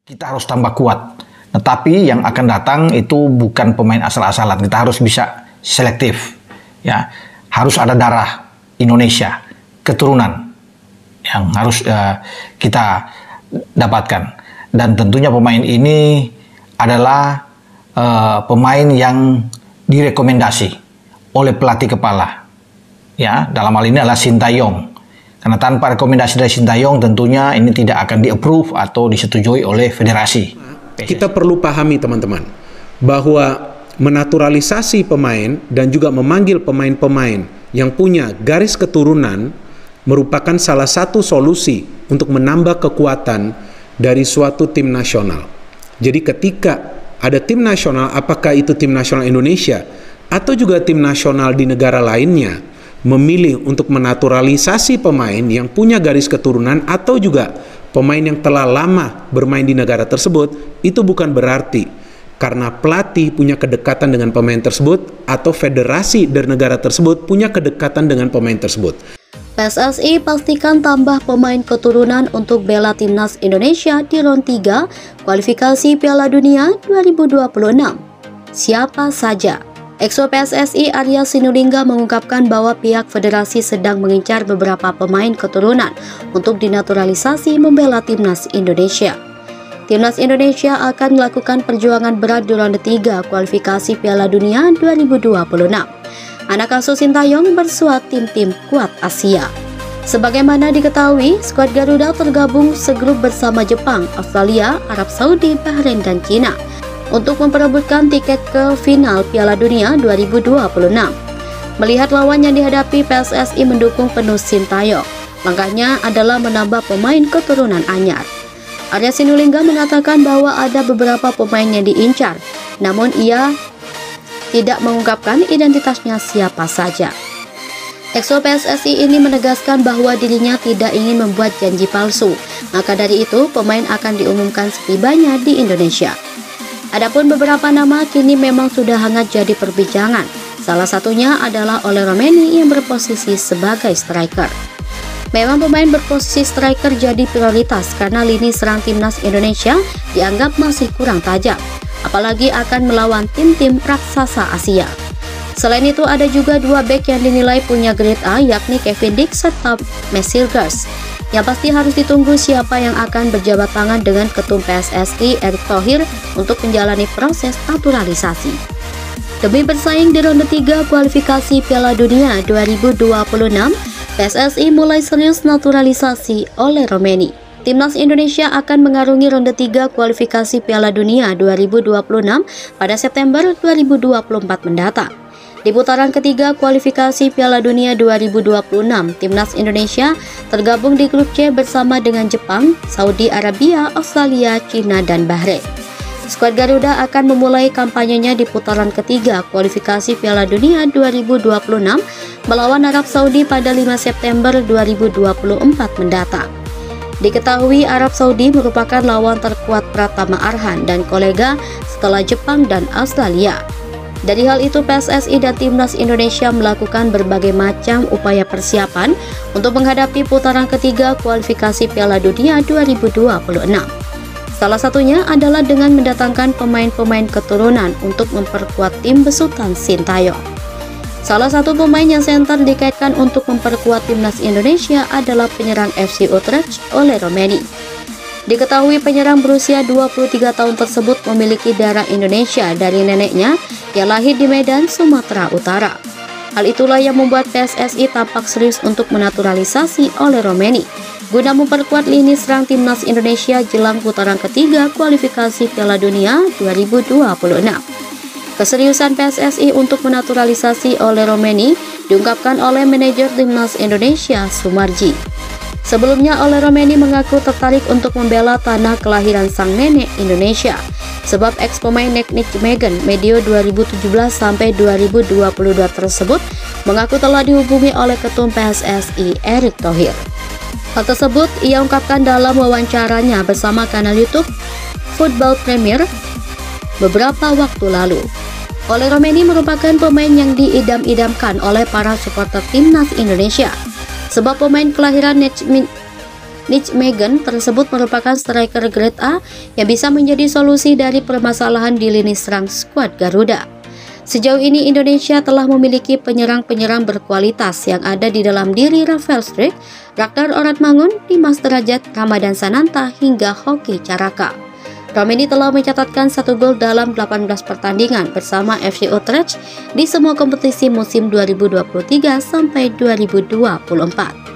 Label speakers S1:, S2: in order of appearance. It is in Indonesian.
S1: Kita harus tambah kuat. Tetapi yang akan datang itu bukan pemain asal-asalan. Kita harus bisa selektif. Ya, harus ada darah Indonesia, keturunan yang harus kita dapatkan. Dan tentunya pemain ini adalah pemain yang direkomendasi oleh pelatih kepala. Ya, dalam hal ini adalah Sintayong. Karena tanpa rekomendasi dari Sintayong tentunya ini tidak akan di-approve atau disetujui oleh federasi.
S2: Kita perlu pahami teman-teman bahwa menaturalisasi pemain dan juga memanggil pemain-pemain yang punya garis keturunan merupakan salah satu solusi untuk menambah kekuatan dari suatu tim nasional. Jadi ketika ada tim nasional, apakah itu tim nasional Indonesia atau juga tim nasional di negara lainnya, memilih untuk menaturalisasi pemain yang punya garis keturunan atau juga pemain yang telah lama bermain di negara tersebut, itu bukan berarti karena pelatih punya kedekatan dengan pemain tersebut atau federasi dari negara tersebut punya kedekatan dengan pemain tersebut.
S3: PSSI pastikan tambah pemain keturunan untuk bela timnas Indonesia di round 3 kualifikasi Piala Dunia 2026. Siapa saja? Exo PSSI Arya Sinulinga mengungkapkan bahwa pihak federasi sedang mengincar beberapa pemain keturunan untuk dinaturalisasi membela timnas Indonesia. Timnas Indonesia akan melakukan perjuangan berat di ronde 3 kualifikasi Piala Dunia 2026. Anak asuh Sintayong bersuat tim-tim kuat Asia. Sebagaimana diketahui, skuad Garuda tergabung segrup bersama Jepang, Australia, Arab Saudi, Bahrain, dan Cina untuk memperebutkan tiket ke final Piala Dunia 2026. Melihat lawan yang dihadapi, PSSI mendukung penuh Sintayong. Langkahnya adalah menambah pemain keturunan anyar. Arya Sinulinga mengatakan bahwa ada beberapa pemain yang diincar, namun ia tidak mengungkapkan identitasnya siapa saja. Exo PSSI ini menegaskan bahwa dirinya tidak ingin membuat janji palsu, maka dari itu pemain akan diumumkan setibanya di Indonesia. Adapun beberapa nama kini memang sudah hangat jadi perbincangan. Salah satunya adalah Ole Romeni yang berposisi sebagai striker. Memang pemain berposisi striker jadi prioritas karena lini serang timnas Indonesia dianggap masih kurang tajam, apalagi akan melawan tim-tim raksasa Asia. Selain itu ada juga dua bek yang dinilai punya grade A, yakni Kevin Dix serta Messilgers. Yang pasti harus ditunggu siapa yang akan berjabat tangan dengan Ketum PSSI Erick Thohir untuk menjalani proses naturalisasi. Demi bersaing di ronde 3 kualifikasi Piala Dunia 2026, PSSI mulai serius naturalisasi Ole Romeni. Timnas Indonesia akan mengarungi ronde 3 kualifikasi Piala Dunia 2026 pada September 2024 mendatang. Di putaran ketiga kualifikasi Piala Dunia 2026, Timnas Indonesia tergabung di grup C bersama dengan Jepang, Saudi Arabia, Australia, Cina, dan Bahrain. Skuad Garuda akan memulai kampanyenya di putaran ketiga kualifikasi Piala Dunia 2026 melawan Arab Saudi pada 5 September 2024 mendatang. Diketahui Arab Saudi merupakan lawan terkuat Pratama Arhan dan kolega setelah Jepang dan Australia. Dari hal itu, PSSI dan Timnas Indonesia melakukan berbagai macam upaya persiapan untuk menghadapi putaran ketiga kualifikasi Piala Dunia 2026. Salah satunya adalah dengan mendatangkan pemain-pemain keturunan untuk memperkuat tim besutan Sintayong. Salah satu pemain yang center dikaitkan untuk memperkuat Timnas Indonesia adalah penyerang FC Utrecht, Ole Romeni. Diketahui penyerang berusia 23 tahun tersebut memiliki darah Indonesia dari neneknya yang lahir di Medan, Sumatera Utara. Hal itulah yang membuat PSSI tampak serius untuk menaturalisasi Ole Romeni guna memperkuat lini serang Timnas Indonesia jelang putaran ketiga kualifikasi Piala Dunia 2026. Keseriusan PSSI untuk menaturalisasi Ole Romeni diungkapkan oleh manajer Timnas Indonesia, Sumarji. Sebelumnya, Ole Romeni mengaku tertarik untuk membela tanah kelahiran sang nenek Indonesia, sebab ex-pemain Nick Megan medio 2017 sampai 2022 tersebut mengaku telah dihubungi oleh Ketum PSSI Erick Thohir. Hal tersebut ia ungkapkan dalam wawancaranya bersama kanal YouTube Football Premier beberapa waktu lalu. Ole Romeni merupakan pemain yang diidam-idamkan oleh para supporter timnas Indonesia, sebab pemain kelahiran Nijmegen tersebut merupakan striker grade A yang bisa menjadi solusi dari permasalahan di lini serang skuad Garuda. Sejauh ini Indonesia telah memiliki penyerang-penyerang berkualitas yang ada di dalam diri Rafael Struijk, Ragnar Oratmangun, Dimas Derajat, Ramadan Sananta, hingga Hoki Caraka. Romeni telah mencatatkan 1 gol dalam 18 pertandingan bersama FC Utrecht di semua kompetisi musim 2023 sampai 2024.